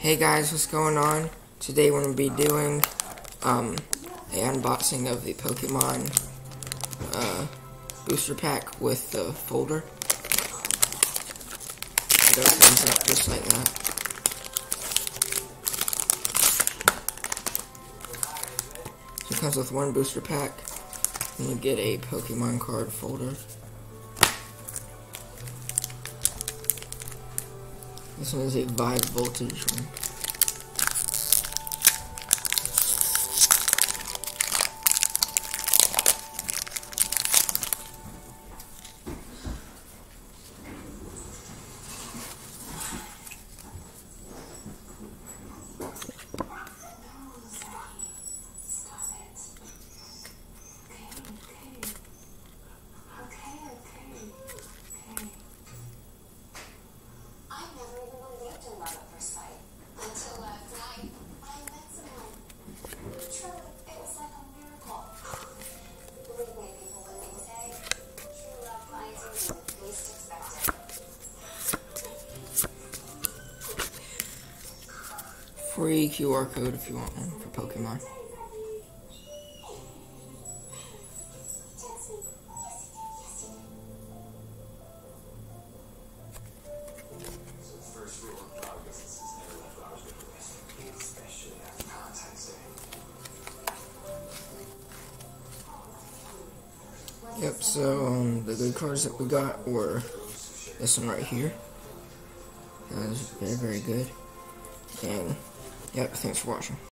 Hey guys, what's going on? Today we're going to be doing a unboxing of the Pokemon booster pack with the folder. It opens up just like that. So it comes with one booster pack, and you get a Pokemon card folder. This one is a Vibe Voltage one. Free QR code if you want one for Pokemon. Yep, so the good cards that we got were this one right here. That was very, very good. And yep, thanks for watching.